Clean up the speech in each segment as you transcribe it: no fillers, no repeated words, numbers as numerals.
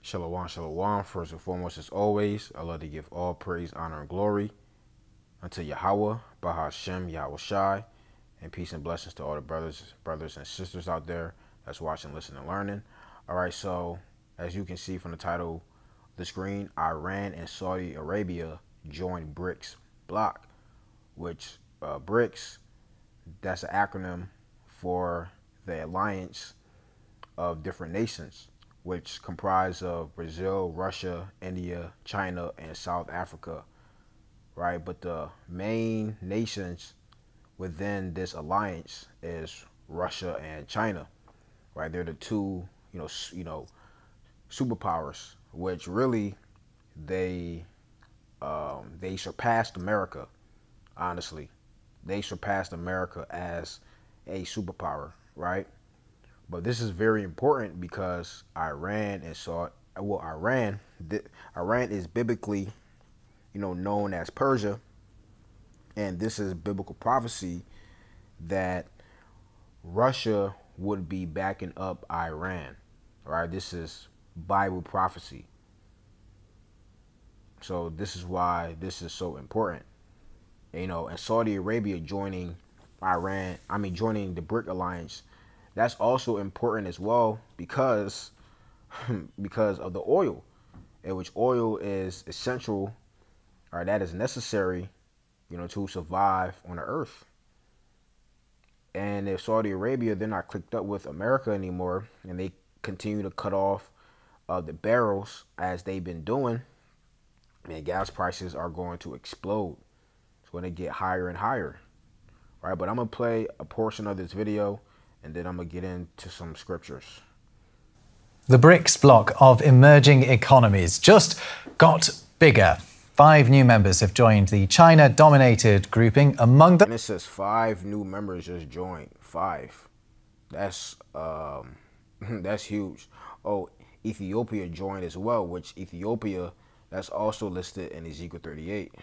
Shalom, shalom. First and foremost, as always, I love to give all praise, honor, and glory unto Yahweh, Bahashem, Yahweh Shai, and peace and blessings to all the brothers and sisters out there that's watching, listening, and learning. All right, so as you can see from the title of the screen, Iran and Saudi Arabia joined BRICS bloc, which BRICS, that's an acronym for the alliance of different nations, which comprise of Brazil, Russia, India, China, and South Africa, right? But the main nations within this alliance is Russia and China, right? They're the two, superpowers, which really they surpassed America. Honestly, they surpassed America as a superpower, right? But this is very important because Iran is biblically, known as Persia, and this is biblical prophecy that Russia would be backing up Iran, right? This is Bible prophecy. So this is why this is so important, and Saudi Arabia joining joining the BRIC alliance. That's also important as well because of the oil, in which oil is essential, or that is necessary, to survive on the earth. And if Saudi Arabia, they're not clicked up with America anymore, and they continue to cut off the barrels as they've been doing, man, gas prices are going to explode. It's going to get higher and higher, right? But I'm going to play a portion of this video, and then I'm going to get into some scriptures. The BRICS bloc of emerging economies just got bigger. 5 new members have joined the China-dominated grouping. Among them, and it says 5 new members just joined. 5. That's that's huge. Oh, Ethiopia joined as well, which Ethiopia, that's also listed in Ezekiel 38.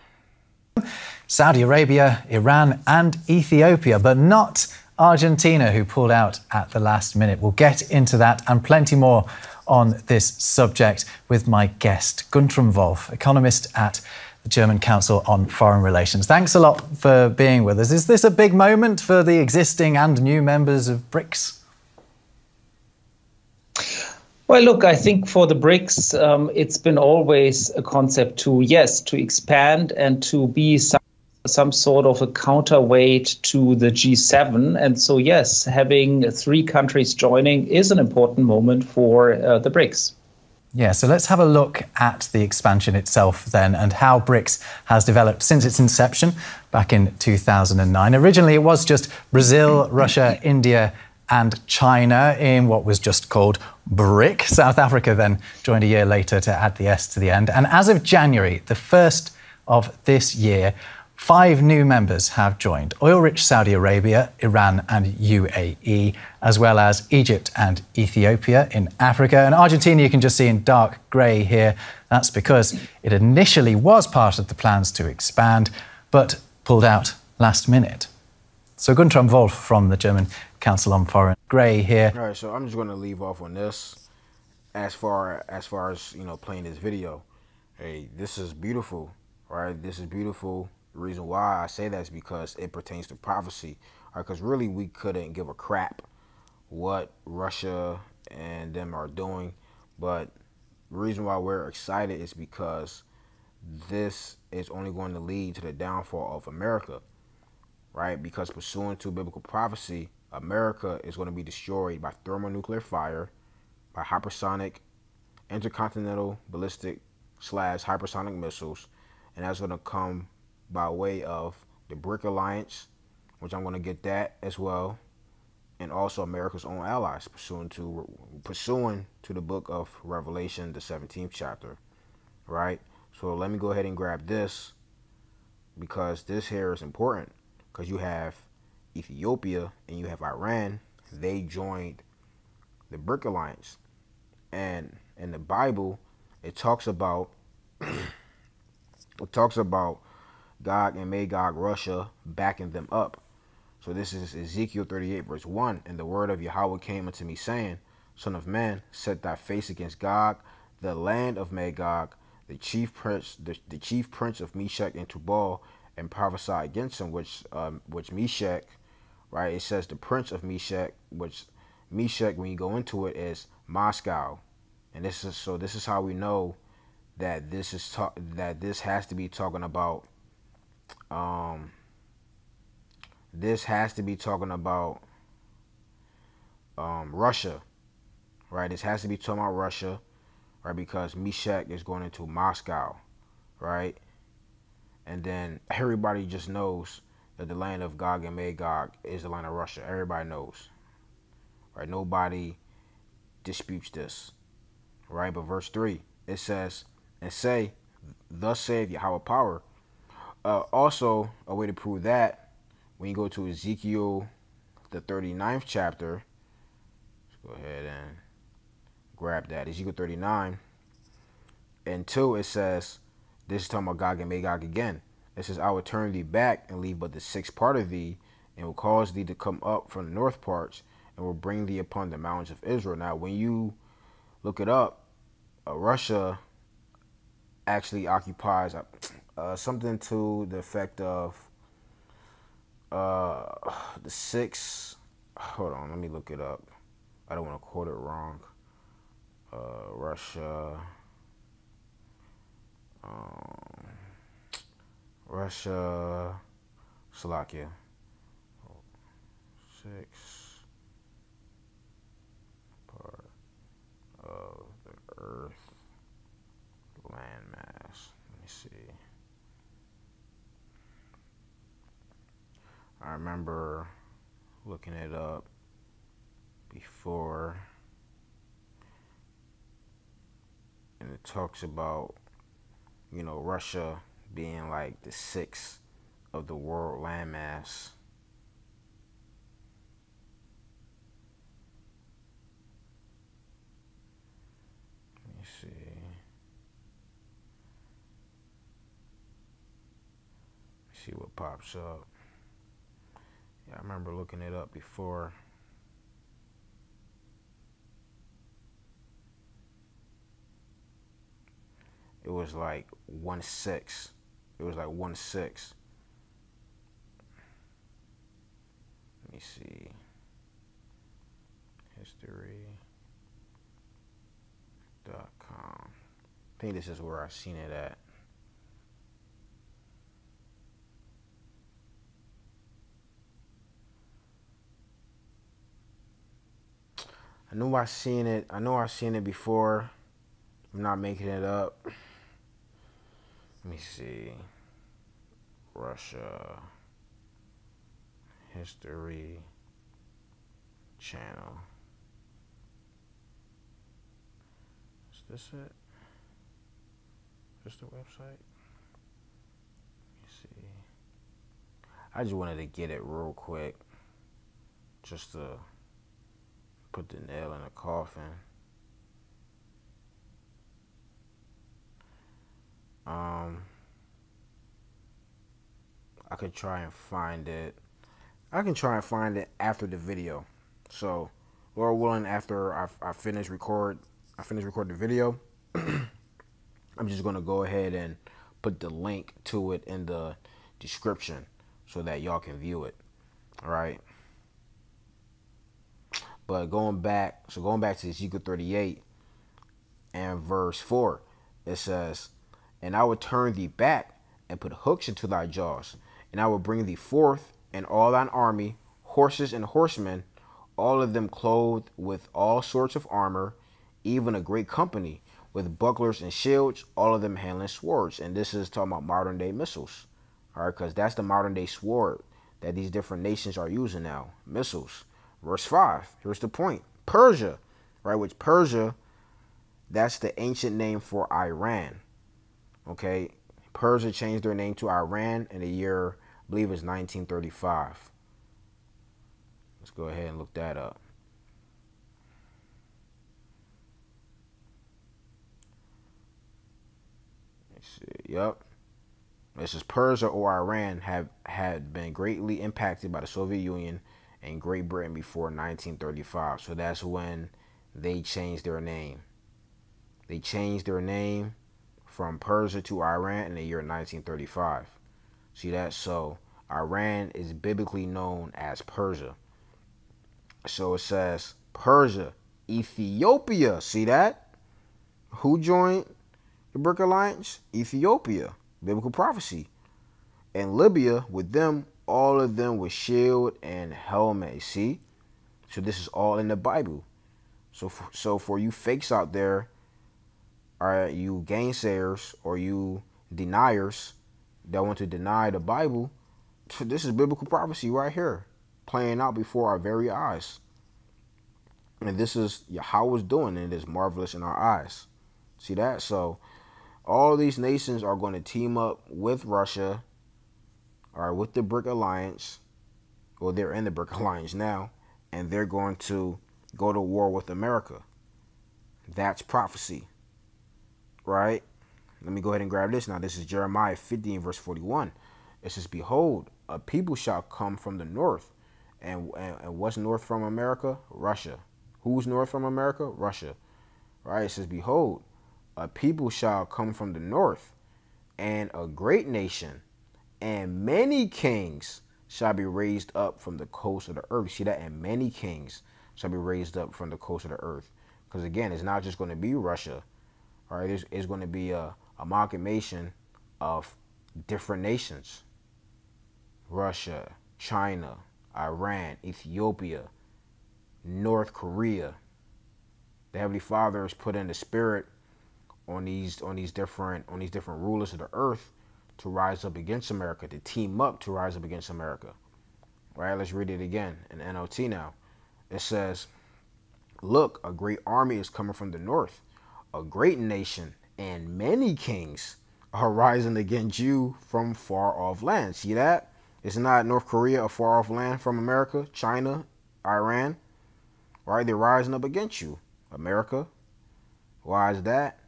Saudi Arabia, Iran, and Ethiopia, but not Argentina, who pulled out at the last minute. We'll get into that and plenty more on this subject with my guest, Guntram Wolf, economist at the German Council on Foreign Relations. Thanks a lot for being with us. Is this a big moment for the existing and new members of BRICS? Well, look, I think for the BRICS, it's been always a concept to expand and to be some sort of a counterweight to the G7. And so, yes, having 3 countries joining is an important moment for the BRICS. Yeah, so let's have a look at the expansion itself then and how BRICS has developed since its inception back in 2009. Originally, it was just Brazil, Russia, India, and China in what was just called BRIC. South Africa then joined a year later to add the S to the end. And as of January, the 1st of this year, 5 new members have joined: oil-rich Saudi Arabia, Iran and UAE, as well as Egypt and Ethiopia in Africa. And Argentina you can just see in dark grey here. That's because it initially was part of the plans to expand, but pulled out last minute. So Guntram Wolf from the German Council on Foreign grey here. All right, so I'm just going to leave off on this as far as playing this video. Hey, this is beautiful, right? This is beautiful. The reason why I say that is because it pertains to prophecy. Because really we couldn't give a crap what Russia and them are doing. But the reason why we're excited is because this is only going to lead to the downfall of America, right? Because pursuant to biblical prophecy, America is going to be destroyed by thermonuclear fire, by hypersonic, intercontinental ballistic / hypersonic missiles, and that's going to come by way of the BRIC alliance, which I'm going to get that as well, and also America's own allies, pursuant to the book of Revelation, the 17th chapter, right? So let me go ahead and grab this, because this here is important, because you have Ethiopia and you have Iran. They joined the BRIC alliance, and in the Bible it talks about Gog and Magog, Russia, backing them up. So this is Ezekiel 38 verse 1. And the word of Yahweh came unto me, saying, Son of man, set thy face against Gog, the land of Magog, the chief prince, the chief prince of Meshach and Tubal, and prophesy against him, which Meshach, right? It says the prince of Meshach, which Meshach, when you go into it, is Moscow, and this is how we know that this has to be talking about Russia, right? This has to be talking about Russia, right? Because Meshach is going into Moscow, right? And then everybody just knows that the land of Gog and Magog is the land of Russia. Everybody knows, right? Nobody disputes this, right? But verse 3, it says, and say, thus saith Yahweh power. Also, a way to prove that, when you go to Ezekiel, the 39th chapter, let's go ahead and grab that. Ezekiel 39 and 2, it says, this is talking about Gog and Magog again. It says, I will turn thee back and leave but the sixth part of thee, and will cause thee to come up from the north parts, and will bring thee upon the mountains of Israel. Now, when you look it up, Russia actually occupies something to the effect of the six. Hold on, let me look it up. I don't want to quote it wrong. Russia, Slovakia, 6 part of the earth landmass. Let me see. I remember looking it up before, and it talks about, you know, Russia being like the sixth of the world landmass. Let me see. See what pops up. Yeah, I remember looking it up before. It was like 1/6. It was like 1/6. Let me see. History.com. I think this is where I seen it at. I know I seen it before. I'm not making it up. Let me see. Russia History Channel. Is this it? Is this the website? Let me see. I just wanted to get it real quick, just to put the nail in the coffin. I could try and find it. I can try and find it after the video. So, Lord willing, after I finish record the video, I'm just gonna go ahead and put the link to it in the description so that y'all can view it. All right. But going back to Ezekiel 38 and verse 4, it says, and I will turn thee back and put hooks into thy jaws, and I will bring thee forth and all thine army, horses and horsemen, all of them clothed with all sorts of armor, even a great company, with bucklers and shields, all of them handling swords. And this is talking about modern day missiles. All right, because that's the modern day sword that these different nations are using now, missiles. Verse 5, here's the point. Persia, right, which Persia, that's the ancient name for Iran. Okay, Persia changed their name to Iran in the year, I believe it's 1935. Let's go ahead and look that up. Let's see. Yep. This is Persia or Iran had been greatly impacted by the Soviet Union and Great Britain before 1935. So that's when they changed their name. They changed their name from Persia to Iran in the year 1935. See that? So Iran is biblically known as Persia. So it says Persia, Ethiopia. See that? Who joined the BRIC alliance? Ethiopia. Biblical prophecy. And Libya with them, all of them with shield and helmet. See? So this is all in the Bible. So for you fakes out there, all right, you gainsayers or you deniers that want to deny the Bible, this is biblical prophecy right here, playing out before our very eyes. And this is Yahweh's doing, and it is marvelous in our eyes. See that? So all these nations are going to team up with Russia, all right, with the BRIC alliance. Well, they're in the BRIC alliance now, and they're going to go to war with America. That's prophecy, right? Let me go ahead and grab this now. This is Jeremiah 50 and verse 41. It says, behold, a people shall come from the north. And what's north from America? Russia. Who's north from America? Russia. Right? It says, behold, a people shall come from the north, and a great nation, and many kings shall be raised up from the coast of the earth. See that? And many kings shall be raised up from the coast of the earth. Because again, it's not just going to be Russia. All right, it's going to be a amalgamation of different nations. Russia, China, Iran, Ethiopia, North Korea. The Heavenly Father has put in the spirit on these different rulers of the earth to rise up against America, to team up to rise up against America. Right? Let's read it again in NLT now. It says, look, a great army is coming from the north. A great nation and many kings are rising against you from far off lands. See that? It's not North Korea, a far off land from America, China, Iran. Right? They're rising up against you, America. Why is that?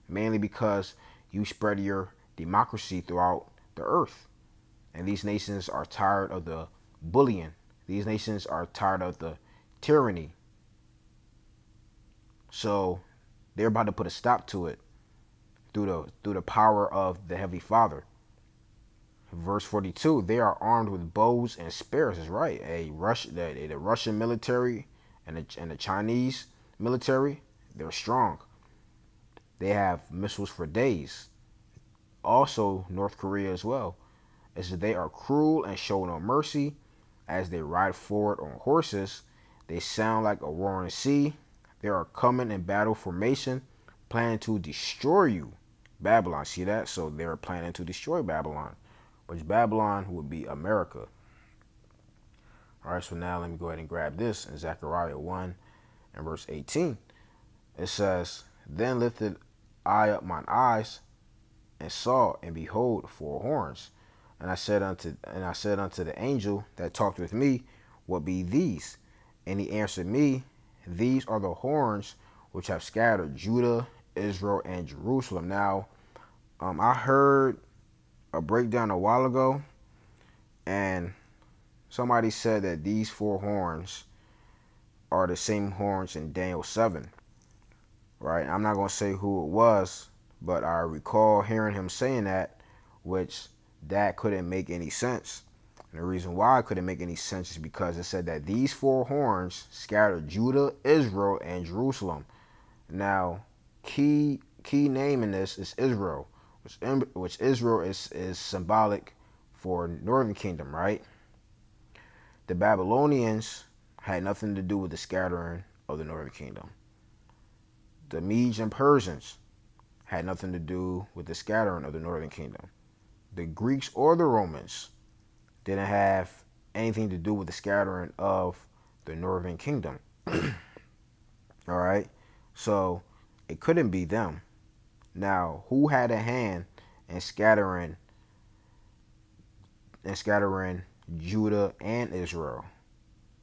Mainly because you spread your democracy throughout the earth. And these nations are tired of the bullying. These nations are tired of the tyranny. So they're about to put a stop to it through the power of the Heavenly Father. Verse 42, they are armed with bows and spears. Is right. The Russian military and the Chinese military, they're strong. They have missiles for days. Also, North Korea as well. It says they are cruel and show no mercy. As they ride forward on horses, they sound like a roaring sea. They are coming in battle formation, planning to destroy you. Babylon, see that? So they're planning to destroy Babylon, which Babylon would be America. All right, so now let me go ahead and grab this in Zechariah 1 and verse 18. It says, then lifted I up mine eyes and saw, and behold, 4 horns. And I said unto the angel that talked with me, what be these? And he answered me, these are the horns which have scattered Judah, Israel, and Jerusalem. Now, I heard a breakdown a while ago, and somebody said that these 4 horns are the same horns in Daniel 7. Right? I'm not going to say who it was, but I recall hearing him saying that, which that couldn't make any sense. And the reason why it couldn't make any sense is because it said that these 4 horns scattered Judah, Israel, and Jerusalem. Now, key name in this is Israel, which Israel is symbolic for Northern Kingdom, right? The Babylonians had nothing to do with the scattering of the Northern Kingdom. The Medes and Persians had nothing to do with the scattering of the Northern Kingdom. The Greeks or the Romans didn't have anything to do with the scattering of the Northern Kingdom. All right? So it couldn't be them. Now, who had a hand in scattering Judah and Israel,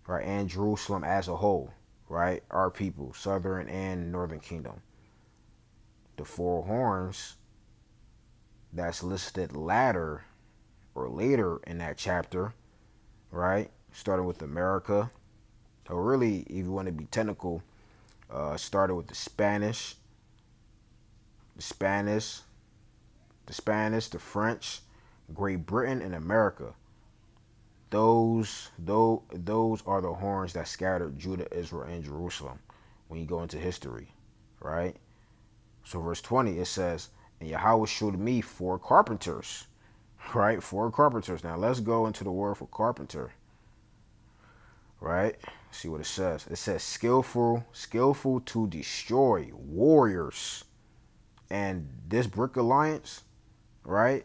right? And Jerusalem as a whole, right? Our people, Southern and Northern Kingdom. The 4 horns that's listed later in that chapter, right? Starting with America. So really, if you want to be technical, started with the Spanish, the Spanish, the French, Great Britain, and America. Those are the horns that scattered Judah, Israel, and Jerusalem when you go into history, right? So verse 20, it says, and Yahweh showed me 4 carpenters, right? 4 carpenters. Now let's go into the word for carpenter, right? See what it says. It says skillful to destroy, warriors. And this BRIC alliance, right,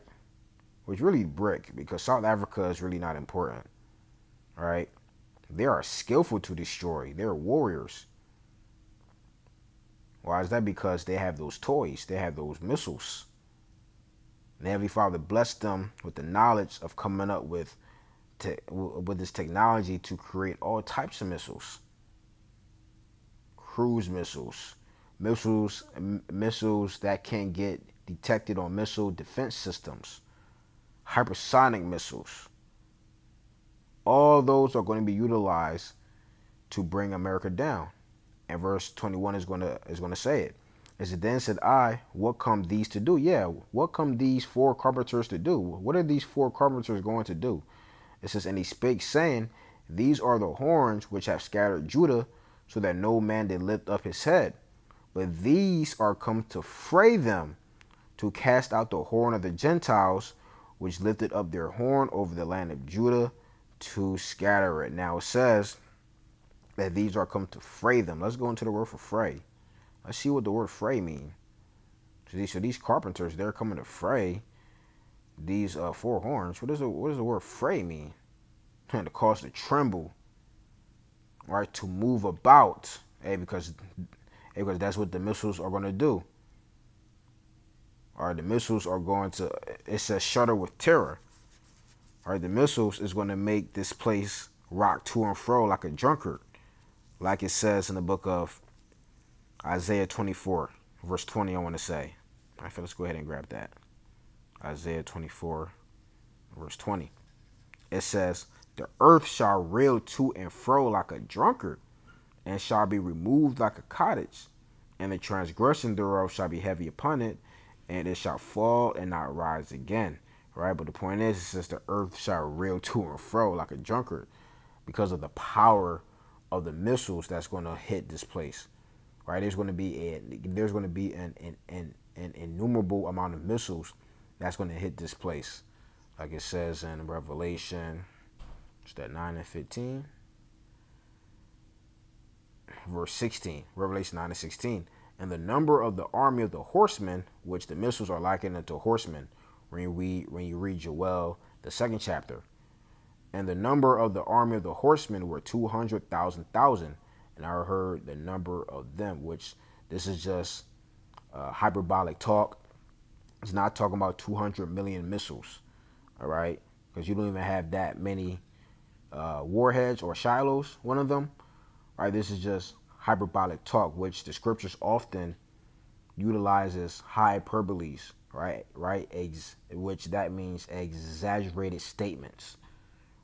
was really BRIC because South Africa is really not important, right? They are skillful to destroy. They're warriors. Why is that? Because they have those toys. They have those missiles. And the Heavenly Father blessed them with the knowledge of coming up with this technology to create all types of missiles. Cruise missiles, missiles that can get detected on missile defense systems, hypersonic missiles. All those are going to be utilized to bring America down. And verse 21 is going to say it. As it then said, what come these to do? Yeah, what come these 4 carpenters to do? What are these 4 carpenters going to do? It says, and he spake, saying, these are the horns which have scattered Judah, so that no man did lift up his head. But these are come to fray them, to cast out the horn of the Gentiles, which lifted up their horn over the land of Judah, to scatter it. Now it says that these are come to fray them. Let's go into the word for fray. Let's see what the word fray means. So these carpenters, they're coming to fray these 4 horns. What does the word fray mean? To cause to tremble, right? To move about, because that's what the missiles are going to do. All right, the missiles are going to, it says shudder with terror. All right, the missiles is going to make this place rock to and fro like a drunkard, like it says in the book of Isaiah 24, verse 20, I want to say. All right, let's go ahead and grab that. Isaiah 24, verse 20. It says, the earth shall reel to and fro like a drunkard, and shall be removed like a cottage, and the transgression thereof shall be heavy upon it, and it shall fall and not rise again. Right? But the point is, it says the earth shall reel to and fro like a drunkard because of the power of the missiles that's going to hit this place. Right? There's going to be an innumerable amount of missiles that's going to hit this place. Like it says in Revelation, it's that 9 and 15. Verse 16, Revelation 9 and 16. And the number of the army of the horsemen, which the missiles are likened unto horsemen, when you read Joel, the 2nd chapter. And the number of the army of the horsemen were 200,000. And I heard the number of them, which this is just hyperbolic talk. It's not talking about 200 million missiles, all right? Because you don't even have that many warheads or Shilohs, one of them. All right, this is just hyperbolic talk, which the scriptures often utilizes hyperboles, right? Which that means exaggerated statements,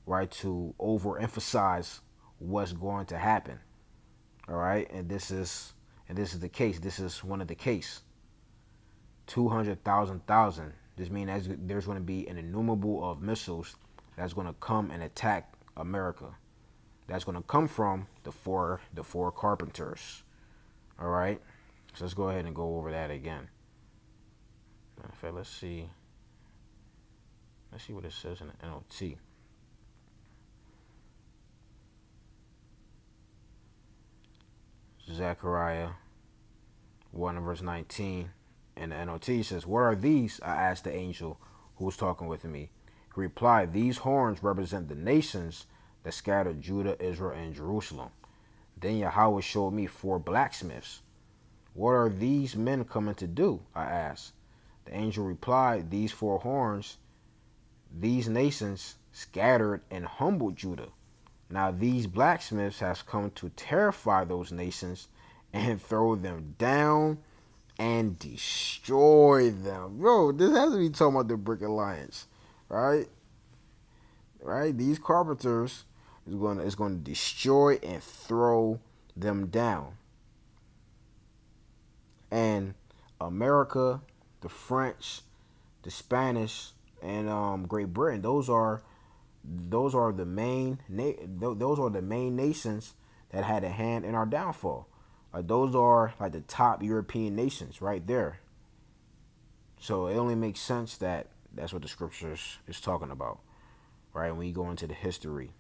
right? To overemphasize what's going to happen, all right? And this is the case. This is one of the case. 200,000. This means there's going to be an innumerable of missiles that's going to come and attack America. That's going to come from the four carpenters. All right. So let's go ahead and go over that again. In fact, let's see what it says in the NLT. Zechariah 1 and verse 19. And the NLT says, what are these? I asked the angel who was talking with me. He replied, these horns represent the nations that scattered Judah, Israel, and Jerusalem. Then Yahweh showed me 4 blacksmiths. What are these men coming to do? I asked. The angel replied, these 4 horns, these nations scattered and humbled Judah. Now these blacksmiths have come to terrify those nations and throw them down and destroy them. Bro, this has to be talking about the BRIC Alliance, right? Right? These carpenters is going to destroy and throw them down. And America, the French, the Spanish, and Great Britain. Those are the main those are the main nations that had a hand in our downfall. Those are like the top European nations right there. So it only makes sense that that's what the scriptures is talking about, right? When you go into the history,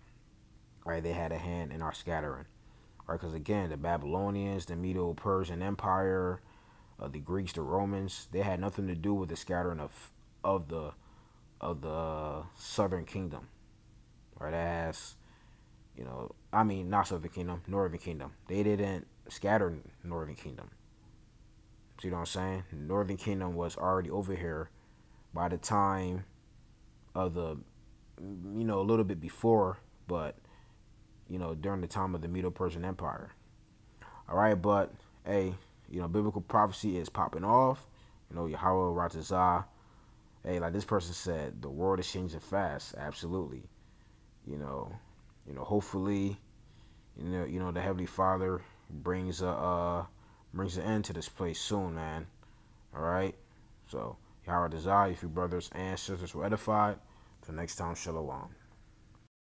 right, they had a hand in our scattering, right? Because again, the Babylonians, the Medo-Persian Empire, the Greeks, the Romans, they had nothing to do with the scattering of the Southern Kingdom, right? As I mean, not Southern Kingdom, Northern Kingdom. They didn't scatter Northern Kingdom. See what I'm saying? Northern Kingdom was already over here by the time of the, a little bit before, but, during the time of the Medo-Persian Empire. All right, but, hey, biblical prophecy is popping off. Yahweh Ratazah. Hey, like this person said, the world is changing fast. Absolutely. Hopefully, the Heavenly Father brings an end to this place soon, man. All right. So, Yahweh Desire, if you brothers and sisters were edified. Till next time, Shalom.